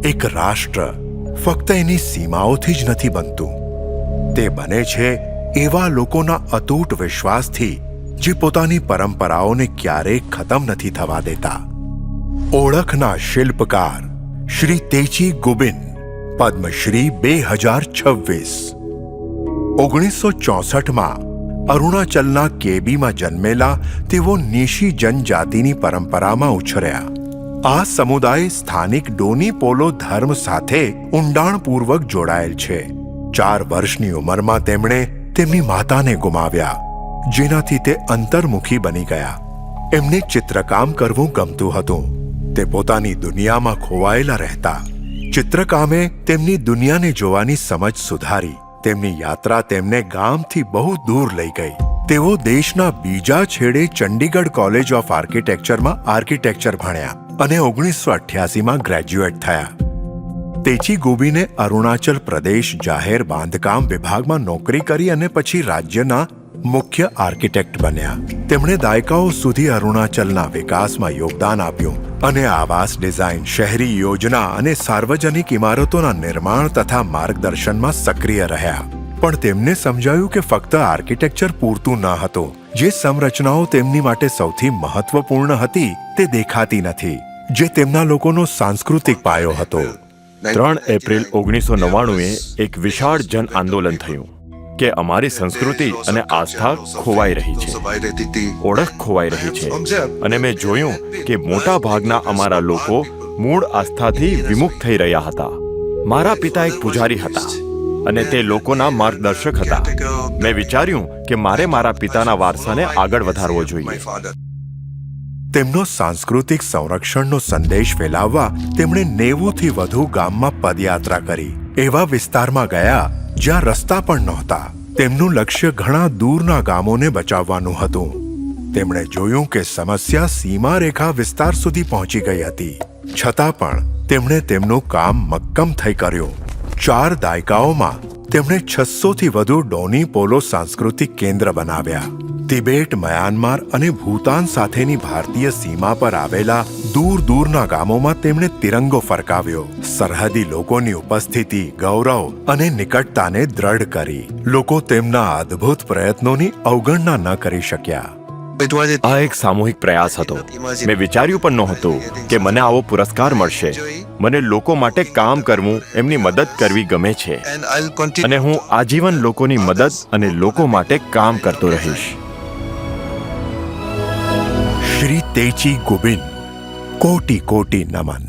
એક રાષ્ટ્ર ફક્ત એની સીમાઓથી જ નથી બનતું, તે બને છે એવા લોકોના અતૂટ વિશ્વાસથી જે પોતાની પરંપરાઓને ક્યારેય ખતમ નથી થવા દેતા. ઓળખના શિલ્પકાર શ્રી તેચી ગુબિન, પદ્મશ્રી 2026. 1964માં અરુણાચલના કેબીમાં જન્મેલા તેઓ નીશી જનજાતિની પરંપરામાં ઉછર્યા. આ સમુદાય સ્થાનિક ડોની પોલો ધર્મ સાથે ઊંડાણપૂર્વક જોડાયેલ છે. 4 વર્ષની ઉંમરમાં તેમણે તેમની માતાને ગુમાવ્યા, જેનાથી તે અંતર્મુખી બની ગયા. એમને ચિત્રકામ કરવું ગમતું હતું. તે પોતાની દુનિયામાં ખોવાયેલા રહેતા. ચિત્રકામે તેમની દુનિયાને જોવાની સમજ સુધારી. તેમની યાત્રા તેમને ગામથી બહુ દૂર લઈ ગઈ. તેઓ દેશના બીજા છેડે ચંડીગઢ કોલેજ ઓફ આર્કિટેક્ચરમાં આર્કિટેક્ચર ભણ્યા અને 1988માં ગ્રેજ્યુએટ થયા. તેચી ગુબિને અરુણાચલ પ્રદેશ જાહેર બાંધકામ વિભાગમાં નોકરી કરી અને પછી રાજ્યના મુખ્ય આર્કિટેક્ટ બન્યા. તેમણે દાયકાઓ સુધી અરુણાચલના વિકાસમાં યોગદાન આપ્યું અને આવાસ ડિઝાઇન, શહેરી યોજના અને સાર્વજનિક ઇમારતોના નિર્માણ તથા માર્ગદર્શનમાં સક્રિય રહ્યા. પણ તેમને સમજાયું કે ફક્ત આર્કિટેક્ચર પૂરતું ન હતું. જે સંરચનાઓ તેમની માટે સૌથી મહત્વપૂર્ણ હતી તે દેખાતી નથી, જે તેમના લોકોનો સાંસ્કૃતિક પાયો હતો. 3 એપ્રિલ 1999 એક વિશાળ જન આંદોલન થયું કે અમારી સંસ્કૃતિ અને આસ્થા ખોવાઈ રહી છે, ઓળખ ખોવાઈ રહી છે. અને મેં જોયું કે મોટા ભાગના અમારા લોકો મૂળ આસ્થાથી વિમુખ થઈ રહ્યા હતા. મારા પિતા એક પૂજારી હતા અને તે લોકોના માર્ગદર્શક હતા. મેં વિચાર્યું કે મારે મારા પિતાના વારસાને આગળ વધારવો જોઈએ. તેમનો સાંસ્કૃતિક સંરક્ષણનો સંદેશ ફેલાવવા તેમણે 90થી વધુ ગામમાં પદયાત્રા કરી. એવા વિસ્તારમાં ગયા જ્યાં રસ્તા પણ નહોતા. તેમનું લક્ષ્ય ઘણા દૂરના ગામોને બચાવવાનું હતું. તેમણે જોયું કે સમસ્યા સીમારેખા વિસ્તાર સુધી પહોંચી ગઈ હતી. છતાં પણ તેમણે તેમનું કામ મક્કમ થઈ કર્યું. 4 દાયકાઓમાં તેમણે 600થી વધુ ડોની પોલો સાંસ્કૃતિક કેન્દ્ર બનાવ્યા. તિબેટ, મ્યાનમાર અને ભૂતાન સાથેની ભારતીય સીમા પર આવેલા દૂર દૂરના ગામોમાં તેમણે તિરંગો ફરકાવ્યો. સરહદી લોકોની ઉપસ્થિતિ, ગૌરવ અને નિકટતાને દ્રઢ કરી. લોકો તેમના અદ્ભુત પ્રયત્નોની અવગણના ન કરી શક્યા. આ એક સામૂહિક પ્રયાસ હતો. મેં વિચાર્યું પણ નહોતું કે મને આવો પુરસ્કાર મળશે. મને લોકો માટે કામ કરવું, એમની મદદ કરવી ગમે છે અને હું આજીવન લોકોની મદદ અને લોકો માટે કામ કરતો રહીશ. શ્રી તેચી ગુબિન, કોટી કોટી નમન.